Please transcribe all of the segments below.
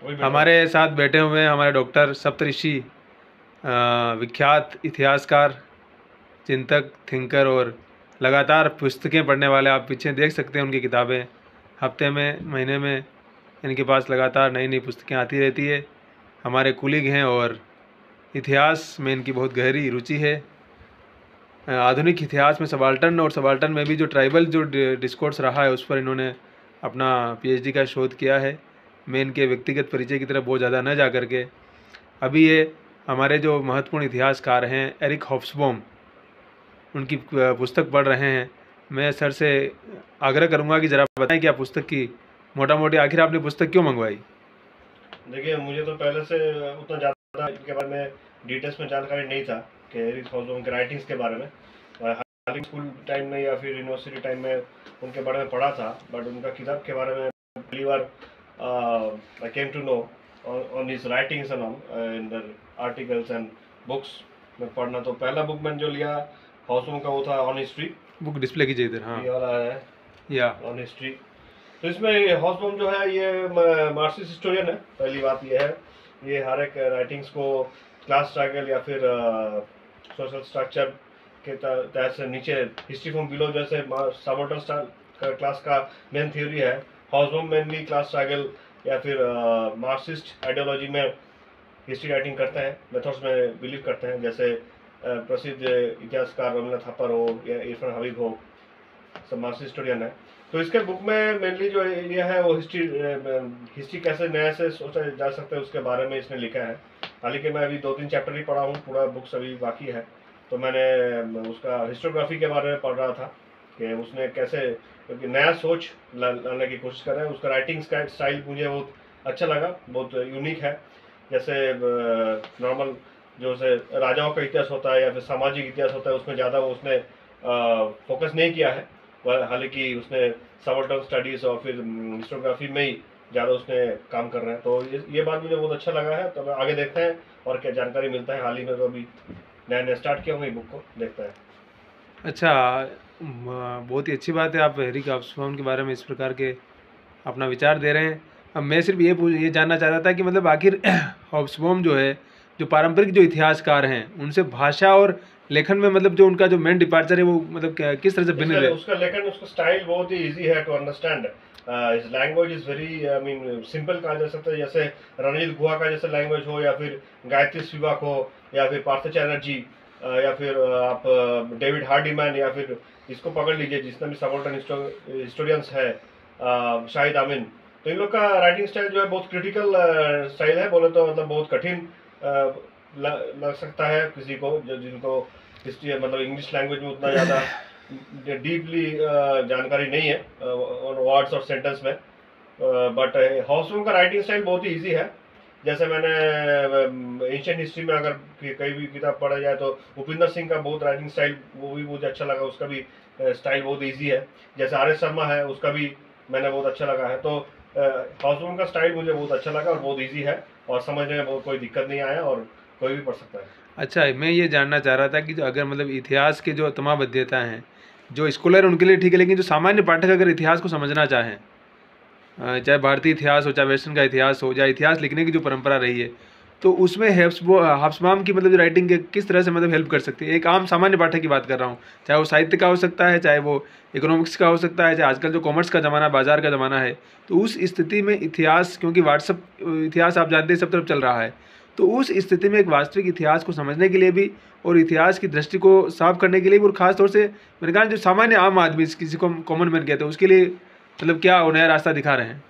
हमारे साथ बैठे हुए हैं हमारे डॉक्टर सप्तऋषि, विख्यात इतिहासकार, चिंतक, थिंकर और लगातार पुस्तकें पढ़ने वाले। आप पीछे देख सकते हैं उनकी किताबें, हफ्ते में, महीने में इनके पास लगातार नई नई पुस्तकें आती रहती है। हमारे कुलीग हैं और इतिहास में इनकी बहुत गहरी रुचि है। आधुनिक इतिहास में सबाल्टर्न और सबाल्टर्न में भी जो ट्राइबल जो डिस्कोर्स रहा है उस पर इन्होंने अपना पीएचडी का शोध किया है। मैं इनके व्यक्तिगत परिचय की तरफ बहुत ज़्यादा न जा करके अभी ये हमारे जो महत्वपूर्ण इतिहासकार हैं एरिक हॉब्सबॉम, उनकी पुस्तक पढ़ रहे हैं। मैं सर से आग्रह करूंगा कि ज़रा बताएं कि आप पुस्तक की मोटा मोटी आखिर आपने पुस्तक क्यों मंगवाई। देखिए, मुझे तो पहले से उतना ज़्यादा इनके बारे में डिटेल्स में जानकारी नहीं था कि एरिक हॉब्सबॉम के राइटिंग्स के बारे में। हालांकि स्कूल टाइम में या फिर यूनिवर्सिटी टाइम में उनके बारे में पढ़ा था, बट उनका किताब के बारे में पहली बार I came to know on his writings and on in the articles and books में पढ़ना। तो पहला बुक मैंने जो लिया हॉब्सबॉम का वो था ऑन हिस्ट्री। बुक डिस्प्ले कीजिए इधर। हाँ, ये वाला है या ऑन हिस्ट्री। तो इसमें हॉब्सबॉम जो है ये मार्क्सिस्ट हिस्टोरियन है। पहली बात ये है, ये हर एक राइटिंग्स को क्लास स्ट्रगल या फिर सोशल स्ट्रक्चर के तहत से नीचे हिस्ट्री फ्रॉम बिलो जैसे सबाल्टर्न क्लास का मेन थ्योरी है। हॉब्सबॉम मेनली क्लास स्ट्रगल या फिर मार्क्सिस्ट आइडियोलॉजी में हिस्ट्री राइटिंग करते हैं, मेथड्स में बिलीव करते हैं। जैसे प्रसिद्ध इतिहासकार रवींद्रनाथ थापर हो या इरफान हबीब हो, सब मार्क्सिस्ट हिस्टोरियन है। तो इसके बुक में मेनली जो एरिया है वो हिस्ट्री कैसे नए से सोचा जा सकता है उसके बारे में इसने लिखा है। हालांकि मैं अभी 2-3 चैप्टर ही पढ़ा हूँ, पूरा बुक्स अभी बाकी है। तो मैंने उसका हिस्टोग्राफी के बारे में पढ़ रहा था कि उसने कैसे, क्योंकि नया सोच लाने की कोशिश कर रहा है। उसका राइटिंग स्टाइल मुझे बहुत अच्छा लगा, बहुत यूनिक है। जैसे नॉर्मल जो से राजाओं का इतिहास होता है या फिर सामाजिक इतिहास होता है उसमें ज़्यादा वो उसने फोकस नहीं किया है। हालांकि उसने सबाल्टर्न स्टडीज और फिर हिस्टोग्राफी में ही ज़्यादा उसने काम कर रहे हैं। तो ये बात मुझे बहुत अच्छा लगा है। तो आगे देखते हैं और क्या जानकारी मिलता है। हाल ही में तो अभी नया नया स्टार्ट किया हूँ बुक को, देखते हैं। अच्छा, बहुत ही अच्छी बात है आप एरिक हॉब्सबॉम के बारे में इस प्रकार के अपना विचार दे रहे हैं। अब मैं सिर्फ ये जानना चाह रहा था कि मतलब आखिर हॉब्सबॉम जो है, जो पारंपरिक जो इतिहासकार हैं उनसे भाषा और लेखन में मतलब जो उनका जो मेन डिपार्चर है वो मतलब किस तरह से भिन्न है। उसका लेखन, उसका स्टाइल बहुत ही इजी है to understand. His language is very I mean simple कहा जा सकता है। जैसे रणजीत गुहा का जैसे लैंग्वेज हो या फिर गायत्री स्पिवाक हो या फिर पार्थ चैटर्जी या फिर आप डेविड हार्डीमैन या फिर इसको पकड़ लीजिए जिसने भी सबाल्टर्न हिस्टोरियंस है, शाहिद आमिन। तो इन लोग का राइटिंग स्टाइल जो है बहुत क्रिटिकल स्टाइल है। बोले तो मतलब बहुत कठिन लग सकता है किसी को जो जिनको हिस्ट्री मतलब इंग्लिश लैंग्वेज में उतना ज़्यादा डीपली जानकारी नहीं है वर्ड्स और सेंटेंस में। बट हॉब्सबॉम का राइटिंग स्टाइल बहुत ही इजी है। जैसे मैंने एंशिएंट हिस्ट्री में अगर कई भी किताब पढ़ा जाए तो भूपिंदर सिंह का बहुत राइटिंग स्टाइल वो भी मुझे अच्छा लगा। उसका भी स्टाइल बहुत इजी है। जैसे आर एस शर्मा है, उसका भी मैंने बहुत अच्छा लगा है। तो हॉब्सबॉम का स्टाइल मुझे बहुत अच्छा लगा और बहुत ईजी है और समझने में बहुत कोई दिक्कत नहीं आया और कोई भी पढ़ सकता है। अच्छा, मैं ये जानना चाह रहा था कि जो अगर मतलब इतिहास के जो तमाम अध्येता हैं, जो स्कॉलर उनके लिए ठीक है, लेकिन जो सामान्य पाठक अगर इतिहास को समझना चाहें, चाहे भारतीय इतिहास हो, चाहे वेस्टर्न का इतिहास हो, या इतिहास लिखने की जो परंपरा रही है, तो उसमें हॉब्सबॉम की मतलब जो राइटिंग किस तरह से मतलब हेल्प कर सकती है। एक आम सामान्य पाठक की बात कर रहा हूँ, चाहे वो साहित्य का हो सकता है, चाहे वो इकोनॉमिक्स का हो सकता है, चाहे आजकल जो कॉमर्स का ज़माना, बाजार का ज़माना है। तो उस स्थिति में इतिहास, क्योंकि व्हाट्सअप इतिहास आप जानते हैं सब तरफ चल रहा है, तो उस स्थिति में एक वास्तविक इतिहास को समझने के लिए भी और इतिहास की दृष्टि को साफ करने के लिए भी, और ख़ासतौर से मैंने कहा जो सामान्य आम आदमी, किसी को कॉमन मैन कहते हैं, उसके लिए मतलब क्या नया रास्ता दिखा रहे हैं।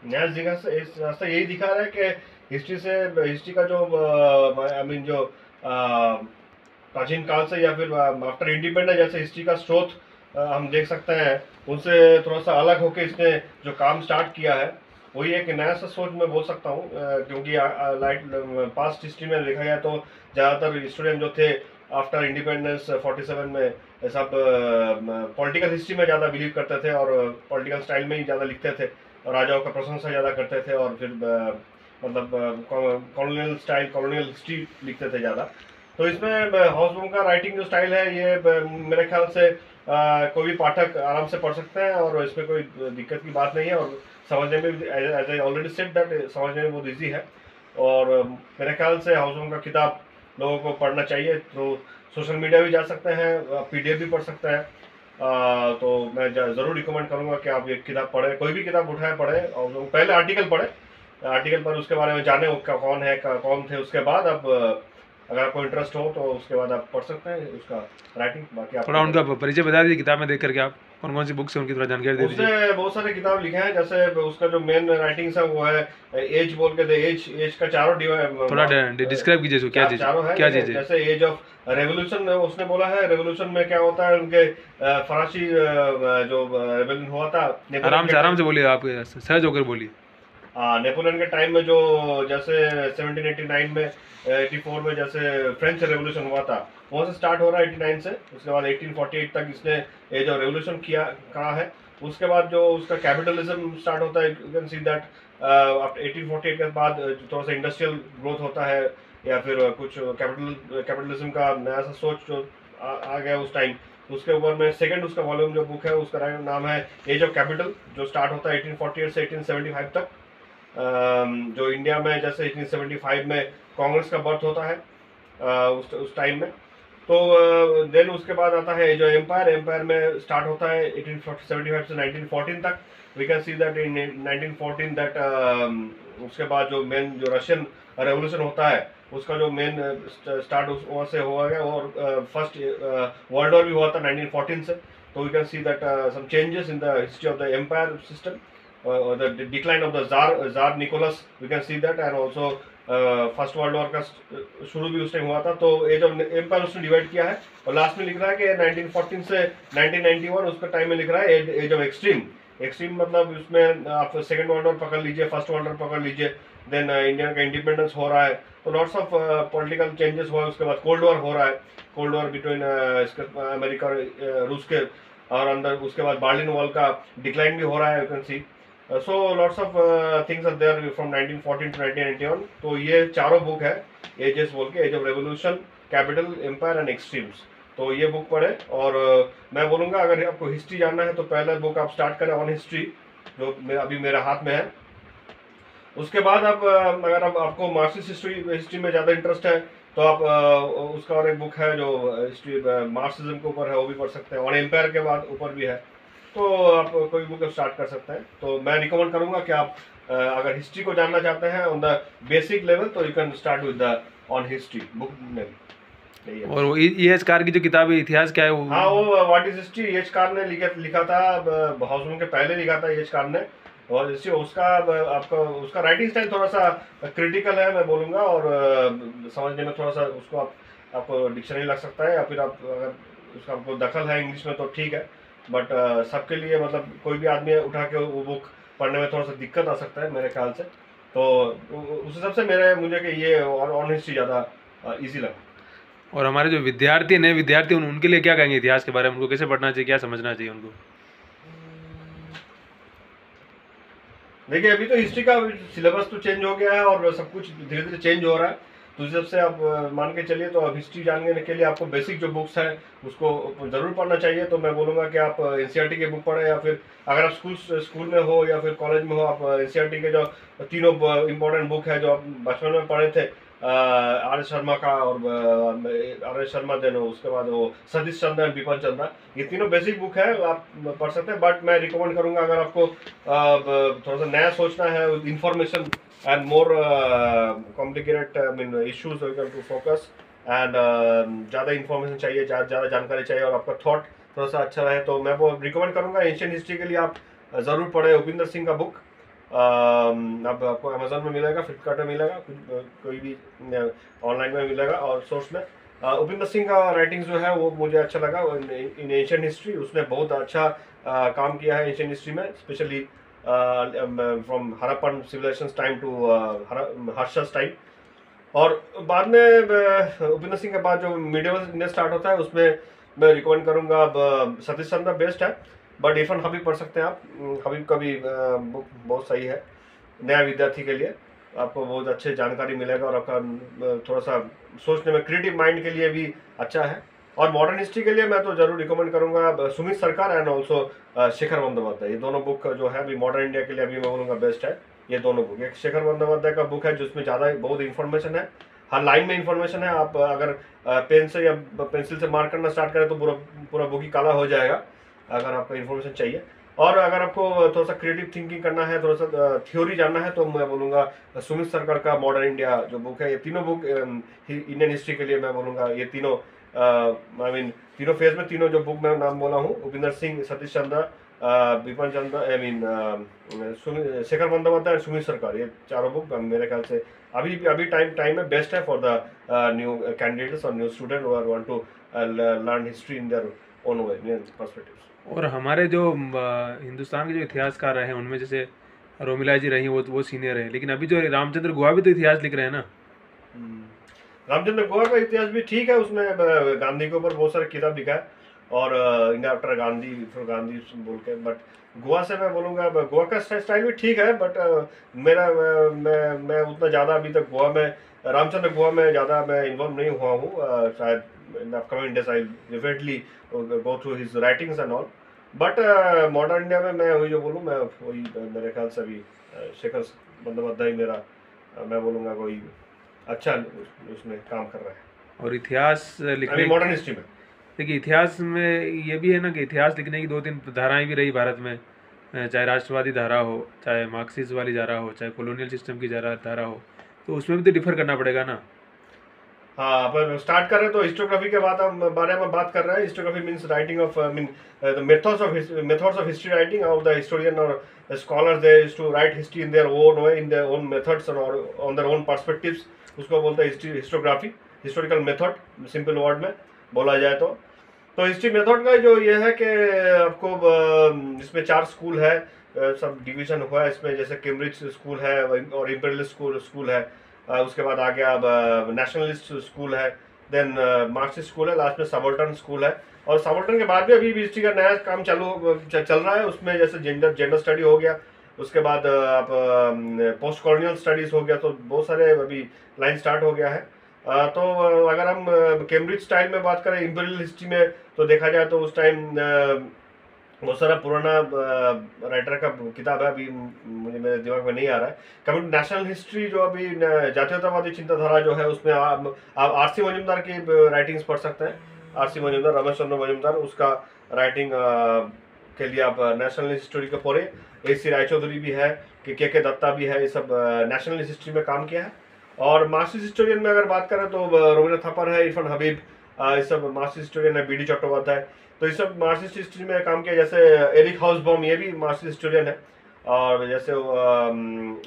नया रास्ता यही दिखा रहा है कि हिस्ट्री का जो आई मीन जो प्राचीन काल से या फिर आफ्टर इंडिपेंडेंस जैसे हिस्ट्री का स्रोत हम देख सकते हैं, उनसे थोड़ा सा अलग होकर इसने जो काम स्टार्ट किया है वही एक नया सा सोच मैं बोल सकता हूँ। क्योंकि पास्ट हिस्ट्री में देखा जाए तो ज़्यादातर हिस्टोरियन जो थे आफ्टर इंडिपेंडेंस 47 में सब पॉलिटिकल हिस्ट्री में ज़्यादा बिलीव करते थे और पॉलिटिकल स्टाइल में ही ज़्यादा लिखते थे और राजाओं का प्रशंसा ज़्यादा करते थे और फिर मतलब कॉलोनियल स्टाइल, कॉलोनियल हिस्ट्री लिखते थे ज़्यादा। तो इसमें हॉब्सबॉम का राइटिंग जो स्टाइल है ये मेरे ख्याल से कोई भी पाठक आराम से पढ़ सकते हैं और इसमें कोई दिक्कत की बात नहीं है। और समझने में, as I already said that, समझने में बहुत ईजी है। और मेरे ख्याल से हाउसबोम का किताब लोगों को पढ़ना चाहिए। तो सोशल मीडिया भी जा सकते हैं, PDF भी पढ़ सकते हैं। तो मैं ज़रूर रिकमेंड करूँगा कि आप ये किताब पढ़ें, कोई भी किताब उठाए पढ़ें, और पहले आर्टिकल पढ़ें, आर्टिकल पर उसके बारे में जाने उसका कौन है, कौन थे, उसके बाद आप अगर आपको इंटरेस्ट हो तो उसके बाद आप पढ़ सकते हैं उसका राइटिंग। बाकी आप थोड़ा उनका परिचय बता दीजिए किताब में देख करके, आप कौन कौन सी बुक्स है उनकी थोड़ा जानकारी दे दीजिए। उसने बहुत सारे किताब लिखे हैं, जैसे उसका जो मेन राइटिंग्स है वो है एज बोल के, एज का चारों थोड़ा डिस्क्राइब कीजिए इसको, क्या चीज़ चारों है, क्या चीज़ है। जैसे एज ऑफ रेवोल्यूशन उसने बोला है, रेवोल्यूशन में क्या होता है, उनके फरासी जो रेवोल्यूशन हुआ था, आराम से बोलिए, आप सहज होकर बोलिए। नेपोलियन के टाइम में जो, जैसे 1789 में 84 में जैसे फ्रेंच रेवोल्यूशन हुआ था, वहाँ से स्टार्ट हो रहा है 89 से, उसके बाद 1848 तक इसने ये जो रेवोल्यूशन किया कहा है। उसके बाद जो उसका कैपिटलिज्म स्टार्ट होता है, यू कैन सी दैट 1848 के बाद थोड़ा सा इंडस्ट्रियल ग्रोथ होता है, या फिर कुछ कैपिटलिज्म का नया सा सोच जो आ गया उस टाइम। उसके ऊपर में सेकंड उसका वॉल्यूम जो बुक है उसका नाम है एज ऑफ कैपिटल, जो स्टार्ट होता है 1848 से 1875 तक। जो इंडिया में जैसे 1875 में कांग्रेस का बर्थ होता है उस टाइम में। तो देन उसके बाद आता है जो एम्पायर, एम्पायर में स्टार्ट होता है 1875 से 1914 तक। We can see that in 1914 that उसके बाद जो मेन जो रशियन रेवोल्यूशन होता है उसका जो मेन स्टार्ट वहाँ से हुआ गया, और फर्स्ट वर्ल्ड वॉर भी हुआ था 1914 से। तो we can see that some changes in the history of the empire system, the decline of the Tsar Nicholas, we can see that, and also first world war का शुरू भी उस time हुआ था। तो एज ऑफ एम्पायर उसने divide किया है, और लास्ट में लिख रहा है कि 1914 से 1991 उसका टाइम में लिख रहा है एज ऑफ एक्सट्रीम। एक्सट्रीम मतलब उसमें आप सेकंड वर्ल्ड वॉर पकड़ लीजिए, फर्स्ट वर्ल्ड वॉर पकड़ लीजिए, देन इंडिया का इंडिपेंडेंस हो रहा है, तो लॉट्स ऑफ पॉलिटिकल चेंजेस हुआ है। उसके बाद कोल्ड वॉर हो रहा है, कोल्ड वॉर बिटवीन अमेरिका और रूस के, और अंदर उसके बाद बर्लिन वॉल का डिक्लाइन भी हो रहा है, you can see. So lots of things are there from 1914 to 1991। तो ये चारों बुक है एजेस बोल के, Age of Revolution, Capital, Empire and Extremes. तो ये बुक पढ़े। और मैं बोलूँगा अगर आपको हिस्ट्री जानना है तो पहला बुक आप स्टार्ट करें ऑन हिस्ट्री, जो अभी मेरे हाथ में है। उसके बाद आप अगर आपको मार्क्सिस्ट हिस्ट्री में ज़्यादा इंटरेस्ट है तो आप उसका और एक बुक है जो हिस्ट्री मार्क्सिज्म के ऊपर है, वो भी पढ़ सकते हैं, और एम्पायर के बाद ऊपर भी है। तो आप कोई बुक स्टार्ट कर सकते हैं। तो मैं रिकमेंड करूंगा कि आप अगर हिस्ट्री को जानना चाहते हैं ऑन द बेसिक लेवल तो you can start with the on history book name. और वो EH कार की जो किताब है, इतिहास क्या है वो? हाँ, वो what is history EH car ने लिखा था, हाउसबोम के पहले लिखा था EH कार ने। और हिस्ट्री उसका आपका उसका राइटिंग स्टाइल थोड़ा सा क्रिटिकल है मैं बोलूँगा, और समझने में थोड़ा सा उसको आपको डिक्शनरी लग सकता है, या फिर आप अगर उसका आपको दखल है इंग्लिश में तो ठीक है, बट सबके लिए मतलब कोई भी आदमी उठा के वो बुक पढ़ने में थोड़ा सा दिक्कत आ सकता है मेरे ख्याल से। तो उस हिसाब से मुझे कि ये ऑन हिस्ट्री ज़्यादा ईजी लगा। और हमारे जो विद्यार्थी नए विद्यार्थी उनके लिए क्या कहेंगे इतिहास के बारे में? उनको कैसे पढ़ना चाहिए, क्या समझना चाहिए उनको? देखिए, अभी तो हिस्ट्री का सिलेबस तो चेंज हो गया है और सब कुछ धीरे धीरे चेंज हो रहा है। तो जब से आप मान के चलिए तो अब हिस्ट्री जानने के लिए आपको बेसिक जो बुक्स है उसको ज़रूर पढ़ना चाहिए। तो मैं बोलूँगा कि आप NCERT के बुक पढ़ें, या फिर अगर आप स्कूल में हो या फिर कॉलेज में हो, आप NCERT के जो तीनों इम्पोर्टेंट बुक है जो आप बचपन में पढ़े थे, R.S. शर्मा का, और R.S. शर्मा देनो, उसके बाद वो सतीश चंद्र एंड बिपिन चंद्र, ये तीनों बेसिक बुक है, आप पढ़ सकते हैं। बट मैं रिकमेंड करूंगा अगर आपको थोड़ा सा नया सोचना है, information and more complicated issues to focus, and ज़्यादा इंफॉर्मेशन चाहिए, ज़्यादा जानकारी चाहिए, और आपका थॉट थोड़ा सा अच्छा रहे, तो मैं वो रिकमेंड करूंगा एंशिएंट हिस्ट्री के लिए आप ज़रूर पढ़े उपिंदर सिंह का बुक। अब आपको अमेजोन में मिलेगा, फ्लिपकार्ट में मिलेगा, कोई भी ऑनलाइन में मिलेगा, और सोर्स में उपिंदर सिंह का राइटिंग जो है वो मुझे अच्छा लगा इन एंशिएंट हिस्ट्री। उसने बहुत अच्छा काम किया है एंशिएंट हिस्ट्री में, specially from Harappan civilization time to Harsha's time. और बाद में उपिंदर सिंह के बाद जो मिडिवल इंडिया स्टार्ट होता है उसमें मैं रिकमेंड करूँगा, सतीश चंद्र बेस्ट है, बट इरफान हबीब पढ़ सकते हैं आप। हबीब का भी बुक बहुत सही है नया विद्यार्थी के लिए, आपको बहुत अच्छे जानकारी मिलेगा, और आपका थोड़ा सा सोचने में क्रिएटिव माइंड के लिए भी अच्छा है। और मॉडर्न हिस्ट्री के लिए मैं तो जरूर रिकमेंड करूंगा सुमित सरकार एंड ऑल्सो शेखर बंदोपाध्याय। ये दोनों बुक जो है अभी मॉडर्न इंडिया के लिए अभी मैं बोलूँगा बेस्ट है। ये दोनों बुक, एक शेखर बंदोपाध्याय का बुक है जिसमें ज़्यादा बहुत इन्फॉर्मेशन है, हर लाइन में इन्फॉर्मेशन है। आप अगर पेन से या पेंसिल से मार्क करना स्टार्ट करें तो पूरा पूरा बुक ही काला हो जाएगा अगर आपको इन्फॉर्मेशन चाहिए। और अगर आपको थोड़ा सा क्रिएटिव थिंकिंग करना है, थोड़ा सा थ्योरी जानना है, तो मैं बोलूँगा सुमित सरकार का मॉडर्न इंडिया जो बुक है, ये तीनों बुक इंडियन हिस्ट्री के लिए मैं बोलूँगा ये तीनों आई मीन तीनों फेज में तीनों जो बुक मैं नाम बोला हूँ, उपिंदर सिंह, सतीश चंद्र, विपिन चंद्र, आई मीन शेखर बंदोपाध्याय और सुमित सरकार, ये चारों बुक मेरे ख्याल से अभी टाइम में बेस्ट है फॉर द न्यू कैंडिडेट्स और new student who are want to learn history in their own way perspectives. और हमारे जो हिंदुस्तान के जो इतिहासकार रहे हैं उनमें जैसे रोमिला जी रही, वो सीनियर है, लेकिन अभी जो रामचंद्र गुहा भी तो इतिहास लिख रहे हैं ना। रामचंद्र गुहा का इतिहास भी ठीक है, उसने गांधी के ऊपर बहुत सारे किताब लिखा है और India after Gandhi, for Gandhi बोल के। बट गोवा से मैं बोलूँगा गोवा का स्टाइल भी ठीक है, बट मेरा मैं उतना ज़्यादा अभी तक गोवा में, रामचंद्र गुहा में ज़्यादा मैं इन्वॉल्व नहीं हुआ हूँ। शायद in upcoming days I definitely go through his writings and all. But modern India में मैं वही जो बोलूँ, मैं वही मेरे ख्याल से अभी शेखर बंदोपाध्याय मेरा मैं बोलूँगा कोई अच्छा उसमें काम कर रहा है। और इतिहास लिखने मॉडर्न हिस्ट्री में देखिए, इतिहास में ये भी है ना कि इतिहास लिखने की 2-3 धाराएं भी रही भारत में, चाहे राष्ट्रवादी धारा हो, चाहे मार्क्सिस्ट वाली धारा हो, चाहे कॉलोनियल सिस्टम की धारा हो, तो उसमें भी तो डिफर करना पड़ेगा ना। हाँ, पर स्टार्ट कर रहे हैं तो हिस्टोग्राफी के बारे में बात कर रहे हैं। Histography means writing of mean the methods of history writing of the historian और scholars they used to write history in their own way, in their own methods और ऑन देयर ओन पर्सपेक्टिव्स। उसको बोलते हैं histography, historical method simple word में बोला जाए तो history method का जो ये है कि आपको इसमें 4 स्कूल है, सब डिवीजन हुआ है इसमें, जैसे कैम्ब्रिज स्कूल है और इंपीरियलिस्ट स्कूल है, उसके बाद आ गया अब नेशनलिस्ट स्कूल है, देन मार्क्सिस्ट स्कूल है, लास्ट में सबल्टन स्कूल है। और सबल्टन के बाद भी अभी हिस्ट्री का नया काम चल रहा है, उसमें जैसे जेंडर स्टडी हो गया, उसके बाद आप पोस्ट कॉलोनियल स्टडीज हो गया, तो बहुत सारे अभी लाइन स्टार्ट हो गया है। तो अगर हम कैम्ब्रिज स्टाइल में बात करें इंपीरियल हिस्ट्री में, तो देखा जाए तो उस टाइम बहुत सारा पुराना राइटर का किताब है, अभी मुझे मेरे दिमाग में नहीं आ रहा है। कमिंग नेशनल हिस्ट्री जो अभी जातीयतावादी चिंताधारा जो है, उसमें आप आरसी मजूमदार की राइटिंग्स पढ़ सकते हैं। आरसी मजूमदार, रमेश चंद्र मजूमदार, उसका राइटिंग के लिए आप नेशनल हिस्ट्री के पढ़े। AC रायचौधरी भी है, के दत्ता भी है, ये सब नेशनल हिस्ट्री में काम किया है। और मार्क्सिस्ट हिस्टोरियन में अगर बात करें तो रविंद्र थप्पर है, इरफान हबीब, ये सब मार्क्सिस्ट हिस्टोरियन है, BD चट्टोपाध्याय, तो ये सब मार्क्सिस्ट हिस्ट्री में काम किया। जैसे एरिक हाउसबॉम, ये भी मार्क्सिस्ट हिस्टोरियन है। और जैसे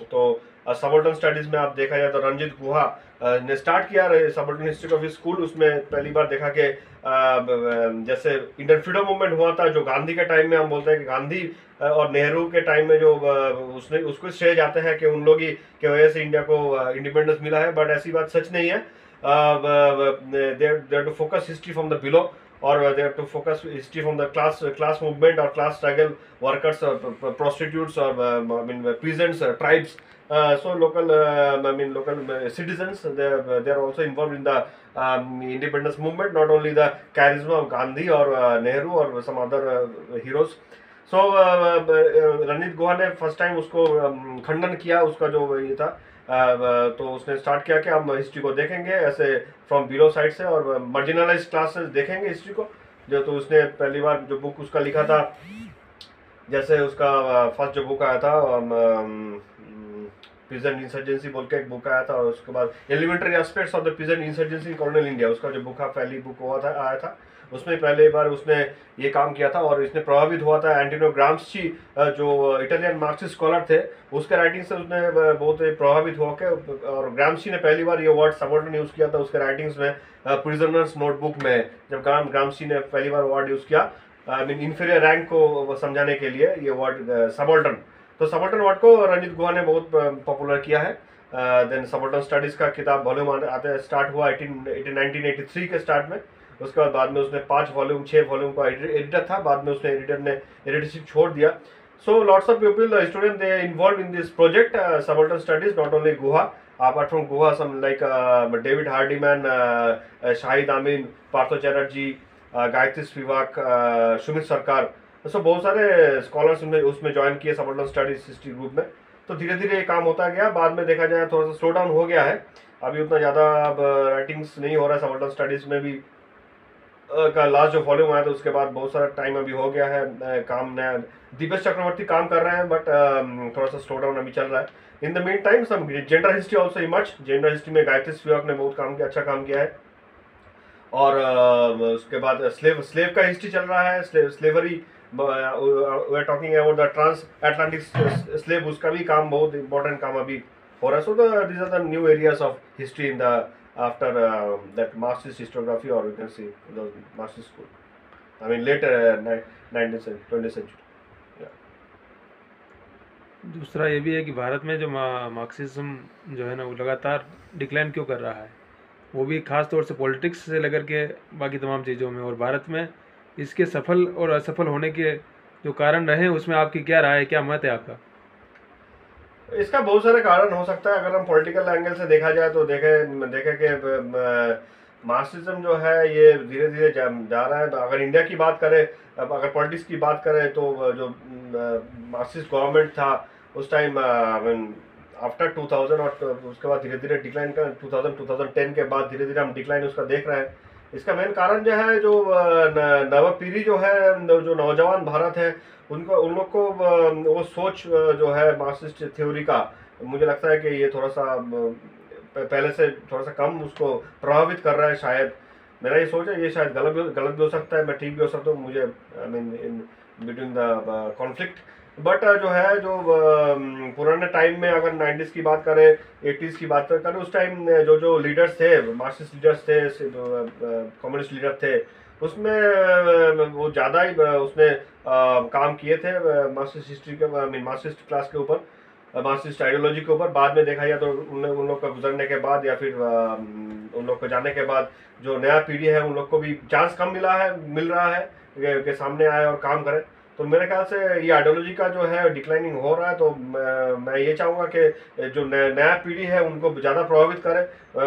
तो सबल्टन स्टडीज में आप देखा जाए तो रंजीत गुहा ने स्टार्ट किया सबल्टन हिस्ट्री ऑफ स्कूल। उसमें पहली बार देखा कि जैसे इंडियन फ्रीडम मूवमेंट हुआ था, जो गांधी के टाइम में हम बोलते हैं कि गांधी और नेहरू के टाइम में जो उसने उसको श्रेय जाते हैं कि उन लोग ही की वजह से इंडिया को इंडिपेंडेंस मिला है, बट ऐसी बात सच नहीं है। They have to focus history from the below, or they have to focus history from the class movement or class struggle, workers or prostitutes or I mean peasants, tribes, so local local citizens, they are also involved in the independence movement, not only the charisma of Gandhi or Nehru or some other heroes. So Ranajit Guha ने first time उसको खंडन किया, उसका जो ये था, तो उसने स्टार्ट किया कि हम हिस्ट्री को देखेंगे ऐसे फ्रॉम बिलो साइड से और मार्जिनलाइज्ड क्लास से देखेंगे हिस्ट्री को। जो तो उसने पहली बार जो बुक उसका लिखा था, जैसे उसका फर्स्ट जो बुक आया था पीजेंट इंसर्जेंसी बोल के एक बुक आया था, और उसके बाद elementary aspects of the peasant insurgency in colonial India, उसका जो बुक पहली बुक हुआ था आया था, उसमें पहले बार उसने ये काम किया था। और इसने प्रभावित हुआ था एंटोनियो ग्राम्स्की, जो इटालियन मार्क्सिस्ट स्कॉलर थे, उसके राइटिंग से उसने बहुत प्रभावित हुआ के, और ग्राम्स्की ने पहली बार ये वर्ड सबल्टन यूज़ किया था उसके राइटिंग्स में, प्रिजनर्स नोटबुक में, जब ग्राम्स्की ने पहली बार वर्ड यूज़ किया आई मीन इन्फीरियर रैंक को समझाने के लिए, ये वर्ड सबल्टन। तो सबल्टन वर्ड को रणजीत गुहा ने बहुत पॉपुलर किया है। देन सबल्टन स्टडीज़ का किताब वॉल्यूम आते स्टार्ट हुआ 1983 के स्टार्ट में। उसके बाद में उसने 5 वॉल्यूम 6 वॉल्यूम का एडिटर था, बाद में उसने एडिटर ने एडिटरशिप छोड़ दिया। So lots of people, students, they involved in this project, subaltern studies, not only Guha. Apart from Guha, some like David Hardiman, Shahid Amin, Partho Chatterjee, Gayatri Spivak, Sumit Sarkar. So बहुत सारे scholars उसमें join किए subaltern studies history group में। तो धीरे धीरे ये काम होता गया। बाद में देखा जाए थोड़ा सा स्लो डाउन हो गया है, अभी उतना ज़्यादा अब राइटिंग्स नहीं हो रहा है सबल्टन स्टडीज़ में भी। का लास्ट जो वॉल्यूम आया था उसके बाद बहुत सारा टाइम अभी हो गया है। काम नया दीपेश चक्रवर्ती काम कर रहे हैं, बट थोड़ा सा स्लो डाउन अभी चल रहा है। In the meantime some gender history also emerge. Gender history में गायत्री स्पिवाक ने बहुत काम किया, अच्छा काम किया है। और उसके बाद स्लेव का हिस्ट्री चल रहा है, slavery, we are talking about the transatlantic slave, उसका भी काम बहुत इंपॉर्टेंट काम अभी हो रहा है। So these are the new areas of history in the after that Marxist historiography, or you can see the Marxist school. I mean later 19th century, 20th century. Yeah. दूसरा ये भी है कि भारत में जो मार्क्सिज्म जो है ना वो लगातार डिक्लाइन क्यों कर रहा है, वो भी खास तौर से पॉलिटिक्स से लेकर के बाकी तमाम चीज़ों में। और भारत में इसके सफल और असफल होने के जो कारण रहे उसमें आपकी क्या राय है, क्या मत है आपका? इसका बहुत सारे कारण हो सकता है। अगर हम पॉलिटिकल एंगल से देखा जाए तो देखे कि मार्क्सिज्म जो है ये धीरे धीरे जा रहा है। अगर इंडिया की बात करें, अगर पॉलिटिक्स की बात करें, तो जो मार्क्सिस्ट गवर्नमेंट था उस टाइम आफ्टर 2000 और उसके बाद धीरे धीरे डिक्लाइन का 2010 के बाद धीरे धीरे हम डिक्लाइन उसका देख रहे हैं। इसका मेन कारण जो है, जो नव पीढ़ी जो है, जो नौजवान भारत है, उन लोग को वो सोच जो है मार्क्सिस्ट थ्योरी का, मुझे लगता है कि ये थोड़ा सा पहले से थोड़ा सा कम उसको प्रभावित कर रहा है शायद। मेरा ये सोच है, ये शायद गलत भी हो सकता है, मैं ठीक भी हो सकता हूँ, मुझे I mean in between the conflict. But जो है, जो पुराने टाइम में अगर 90s की बात करें, 80s की बात करें, उस टाइम जो लीडर्स थे, मार्क्सिस्ट लीडर्स थे, कम्युनिस्ट लीडर थे, उसमें वो ज़्यादा ही उसने काम किए थे मार्क्सिस्ट हिस्ट्री के, आई मीन मार्क्सिस्ट क्लास के ऊपर, मार्क्सिस्ट आइडियोलॉजी के ऊपर। बाद में देखा जाए तो उन लोग का गुजरने के बाद या फिर उन लोग को जाने के बाद जो नया पीढ़ी है उन लोग को भी चांस कम मिल रहा है कि सामने आए और काम करें। तो मेरे ख्याल से ये आइडियोलॉजी का जो है डिक्लाइनिंग हो रहा है। तो मैं ये चाहूँगा कि जो नया पीढ़ी है उनको ज़्यादा प्रभावित करे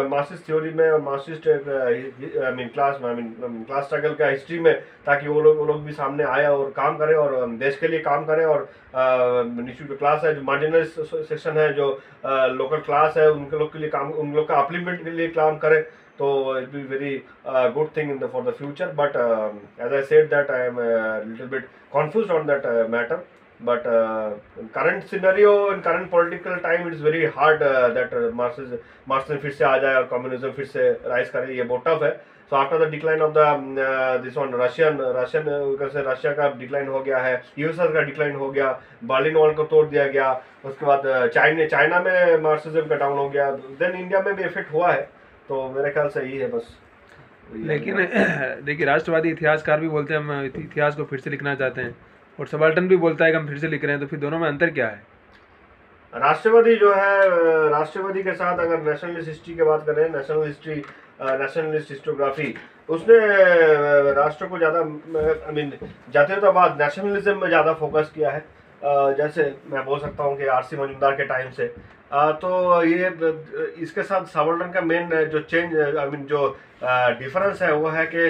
मार्क्सिस्ट थ्योरी में और मार्क्सिस्ट क्लास स्ट्रगल का हिस्ट्री में, ताकि वो लोग भी सामने आए और काम करें और देश के लिए काम करें। और नीचे जो क्लास है, जो मार्जिनलाइज्ड सेक्शन है, जो लोकल क्लास है, उनके लोग के लिए काम, उन लोग का अपलिमेंट के लिए काम करें। So it will be very good thing for the future. But as I said that I am a little bit confused on that matter. But in current scenario, in current political time, it is very hard that Marxism फिर से आ जाए और communism फिर से rise करे, ये बहुत tough है। So after the decline of the this one Russian Russia का डिक्लाइन हो गया है, यूएसएसआर का डिक्लाइन हो गया, बर्लिन वॉल को तोड़ दिया गया, उसके बाद चाइना में मार्क्सिज्म का डाउन हो गया, देन इंडिया में भी इफेक्ट हुआ है। तो मेरे ख्याल से यही है बस। लेकिन देखिए, राष्ट्रवादी इतिहासकार भी बोलते हैं हम इतिहास को फिर से लिखना चाहते हैं, और सबाल्टर्न भी बोलता है कि हम फिर से लिख रहे हैं। तो फिर दोनों में अंतर क्या है? राष्ट्रवादी जो है, राष्ट्रवादी के साथ अगर नेशनलिस्ट हिस्ट्री की बात करें, नेशनलिस्ट हिस्टोग्राफी, उसने राष्ट्र को ज़्यादा, आई मीन जातीयतावाद, नेशनलिज्म में ज़्यादा फोकस किया है। जैसे मैं बोल सकता हूँ कि आरसी मजूमदार के टाइम से। तो ये इसके साथ सबाल्टर्न का मेन जो चेंज, आई मीन जो डिफरेंस है वो है कि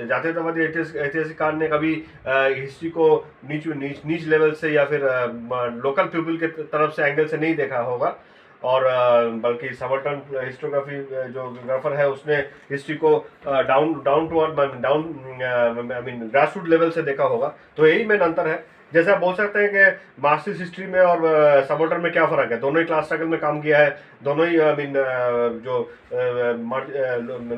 जातीयतावादी ऐतिहासिककार ने कभी हिस्ट्री को नीच लेवल से या फिर लोकल पीपल के तरफ से एंगल से नहीं देखा होगा, और बल्कि सबाल्टर्न हिस्टोग्राफी जो ग्राफर है उसने हिस्ट्री को down to earth, I mean grassroot level से देखा होगा। तो यही मेन अंतर है। जैसे आप बोल सकते हैं कि मार्क्सिस्ट हिस्ट्री में और सबाल्टर्न में क्या फ़र्क है, दोनों ही क्लास स्ट्रगल में काम किया है, दोनों ही आई मीन जो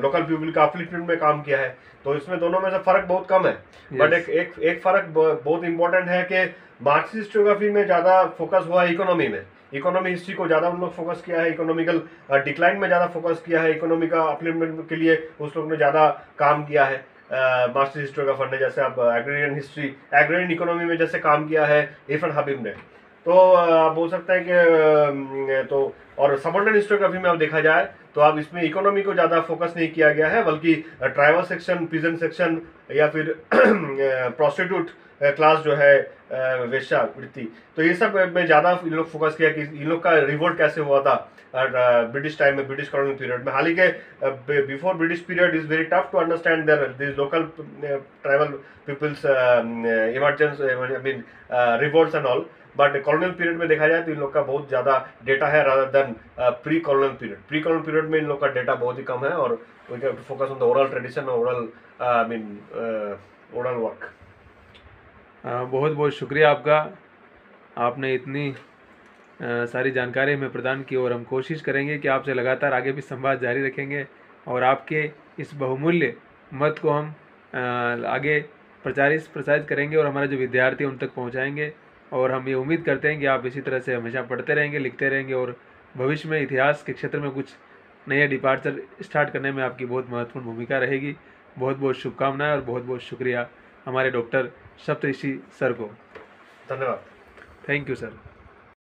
लोकल पीपल का अपलिफ्टमेंट में काम किया है। तो इसमें दोनों में से फ़र्क बहुत कम है। बट एक फ़र्क बहुत इंपॉर्टेंट है कि मार्क्सिस्ट हिस्टोग्राफी में ज़्यादा फोकस हुआ है इकोनॉमी में, इकोनॉमी हिस्ट्री को ज़्यादा उन लोग फोकस किया है, इकोनॉमिकल डिक्लाइन में ज़्यादा फोकस किया है, इकोनॉमी का अपलिफ्टमेंट के लिए उस लोग ने ज़्यादा काम किया है मार्क्सिस्ट हिस्टोग्राफर ने। जैसे आप एग्रेरियन इकोनॉमी में जैसे काम किया है इरफान हबीब ने। तो आप बोल सकते हैं कि तो और सबऑर्डिनेट हिस्टोग्राफी में अब देखा जाए तो अब इसमें इकोनॉमी को ज़्यादा फोकस नहीं किया गया है, बल्कि ट्राइबल सेक्शन, पीजेंट सेक्शन या फिर प्रोस्टिट्यूट क्लास जो है, वेश्यावृत्ति, तो ये सब में ज़्यादा इन लोग फोकस किया कि इन लोग का रिवोल्ट कैसे हुआ था ब्रिटिश टाइम में, ब्रिटिश कॉलोनियल पीरियड में। हालांकि before British period is very tough to understand there this local tribal peoples emergence, I mean revolts and all, but colonial period में देखा जाए तो इन लोग का बहुत ज़्यादा डेटा है rather than pre colonial period. Pre colonial period में इन लोग का डेटा बहुत ही कम है, और we can focus on the oral tradition, oral I mean oral work. बहुत बहुत शुक्रिया आपका, आपने इतनी सारी जानकारी हमें प्रदान की, और हम कोशिश करेंगे कि आपसे लगातार आगे भी संवाद जारी रखेंगे, और आपके इस बहुमूल्य मत को हम आगे प्रचारित करेंगे, और हमारे जो विद्यार्थी हैं उन तक पहुंचाएंगे। और हम ये उम्मीद करते हैं कि आप इसी तरह से हमेशा पढ़ते रहेंगे, लिखते रहेंगे, और भविष्य में इतिहास के क्षेत्र में कुछ नया डिपार्चर स्टार्ट करने में आपकी बहुत महत्वपूर्ण भूमिका रहेगी। बहुत बहुत शुभकामनाएं और बहुत बहुत शुक्रिया हमारे डॉक्टर सप्तऋषि सर को। धन्यवाद। Thank you sir.